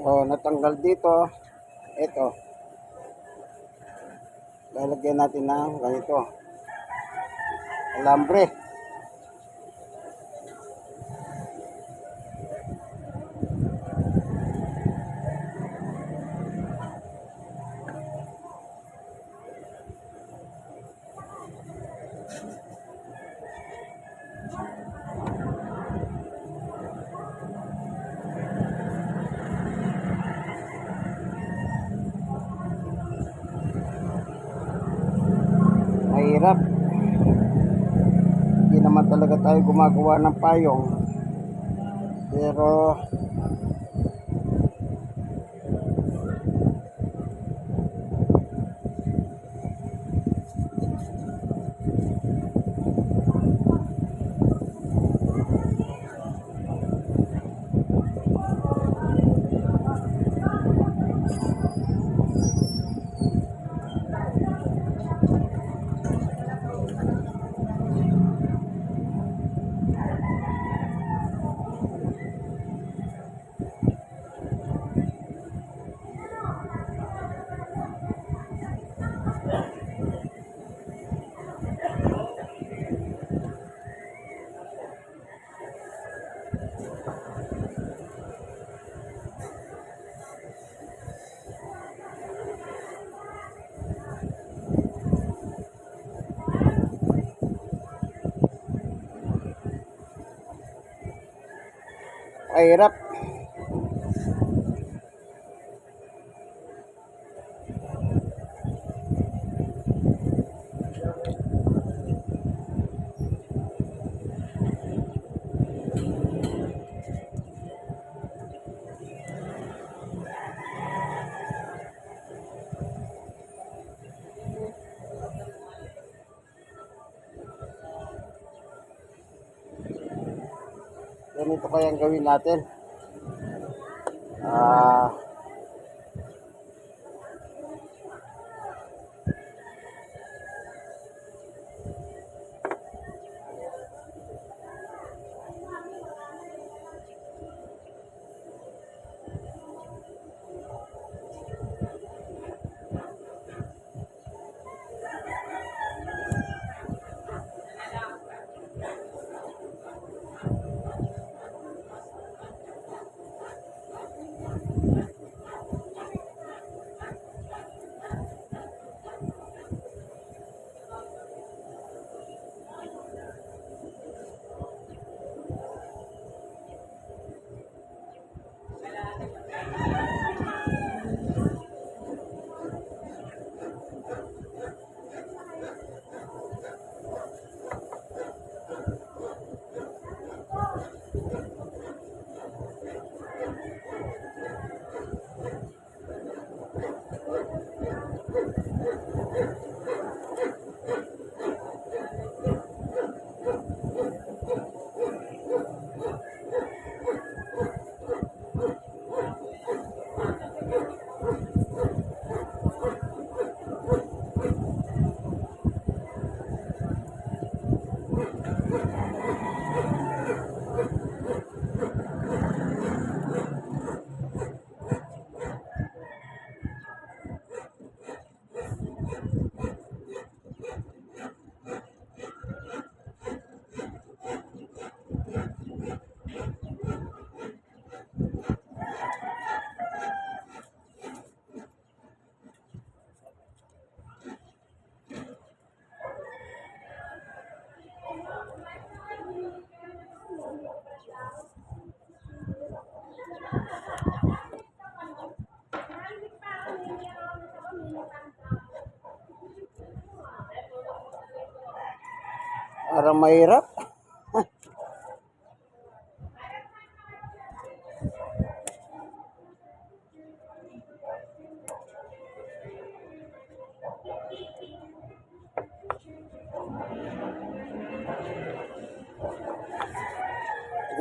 O, natanggal dito. Ito. Lalagyan natin ng ganito. Alambre. Mahirap. Hindi naman talaga tayo gumagawa ng payong. Pero mahirap. Ganito kayang gawin natin. Parang mahirap.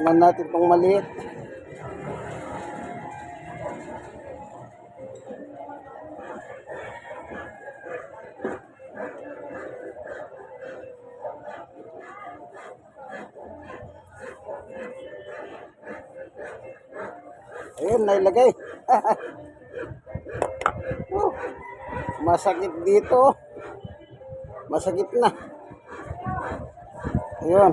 Tingnan natin itong maliit. Ayun, nailagay. Oh, masakit dito. Masakit na. Ayun.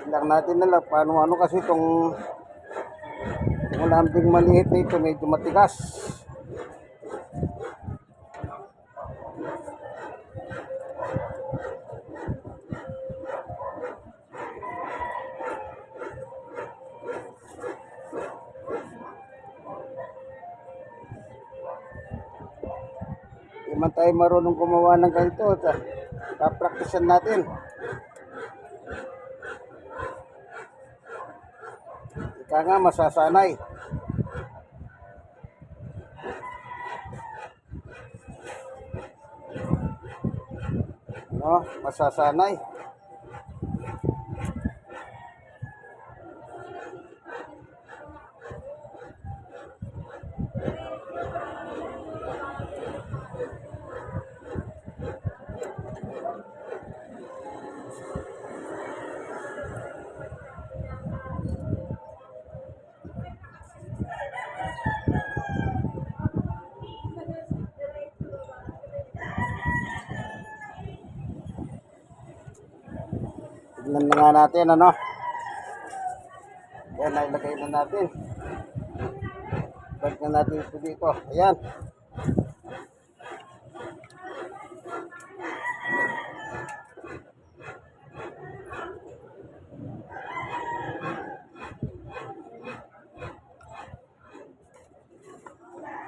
Lang natin na lang paano ano kasi itong lambing maliit na ito medyo matigas. Hindi man tayo marunong gumawa ng ganito. Papraktisan natin. Ika nga masasanay. No, masasanay. Tignan na nga natin ano. Yan, nailagay na natin. Balik na natin ito dito. Ayan.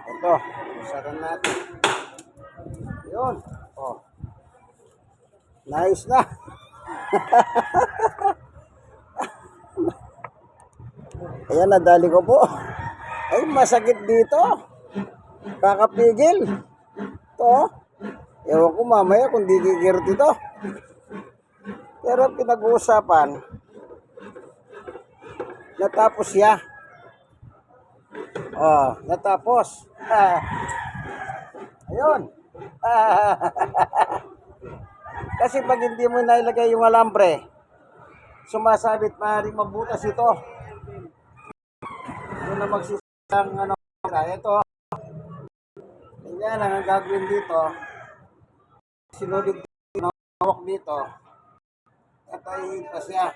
Ito, usaran natin. Yun. Oh. Nice na. Ayan, nadali ko po. Ay, masakit dito. Kakapigil. Ito. Ewan ko mamaya kung di gigirot ito. Pero pinag-uusapan, natapos siya. Oh, natapos. Ayun. Kasi pag hindi mo nailagay yung alambre, sumasabit, maaaring mabutas ito. Doon na magsisang ano. Ito. Yan ang gagawin dito. Sinulid hawak dito. Katayin pa siya.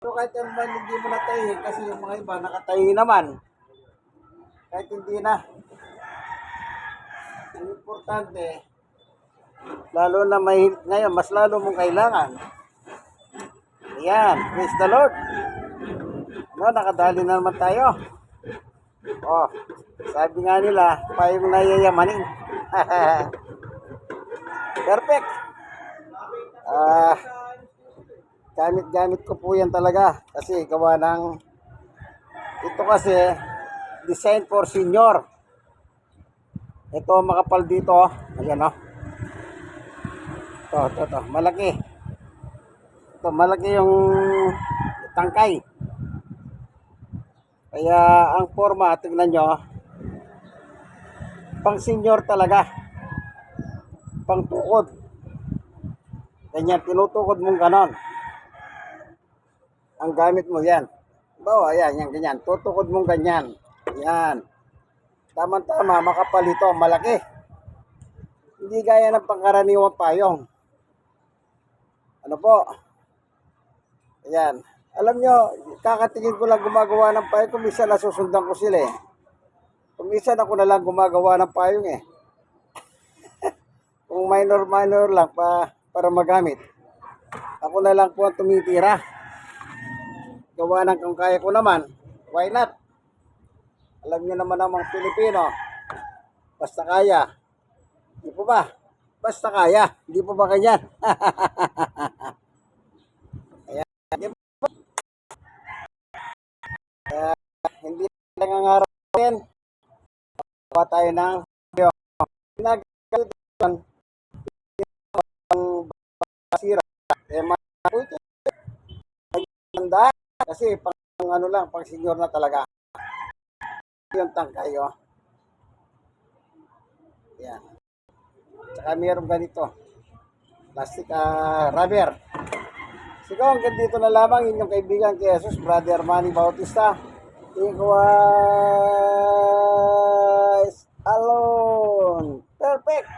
So kahit naman hindi mo natayin kasi yung mga iba nakatayin naman. Kahit hindi na. Ang importante, lalo na may ngayon, mas lalo mong kailangan. Ayan, praise the Lord. No, nakadali na naman tayo. Oh, sabi nga nila, payong nayayamanin. Perfect. Gamit ko po yan talaga. Kasi gawa ng, ito kasi, design for senior. Ito makapal dito. Ayan o. Ito. Malaki. Ito, malaki yung tangkay. Kaya ang forma, tingnan nyo, pang senior talaga. Pang tukod. Ganyan, tinutukod mong ganon. Ang gamit mo yan. Bawa, yan, ganyan. Tutukod mong ganyan. Yan. Tama-tama, makapal ito, malaki. Hindi gaya ng pangkaraniwang payong. Ano po? Ayan. Alam nyo, kakatingin ko lang gumagawa ng payong. Kung minsan nasusundan ko sila eh. Kung minsan ako na lang gumagawa ng payong eh. Kung minor lang para magamit. Ako na lang po ang tumitira. Gawa ng kung kaya ko naman. Why not? Alam nyo naman ang mga Pilipino. Basta kaya. Di po ba? Basta kaya. Di po ba ganyan? Ayan. Hindi nangangarap din. Gawa tayo ng nagkalitan ang basira. Maganda. Kasi pang ano lang, pang senior na talaga. Yung tangkay, oh. Yan. Tsaka mayroong ganito. Plastic rubber. Sige, hanggang dito na lamang inyong kaibigan kay Jesus, Brother Manny Bautista. It was alone. Perfect.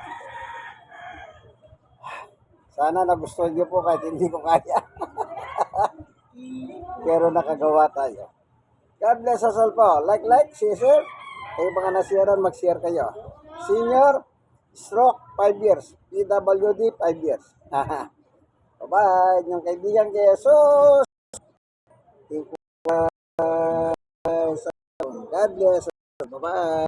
Sana nagustuhan niyo po kahit hindi ko kaya. Pero nakagawa tayo. God bless us all po. Like, share. Kayo mga nasiyaran, mag-share kayo. Senior, stroke, 5 years. PWD, 5 years. Bye-bye. Yung kaibigan kay Jesus. God bless. Bye-bye.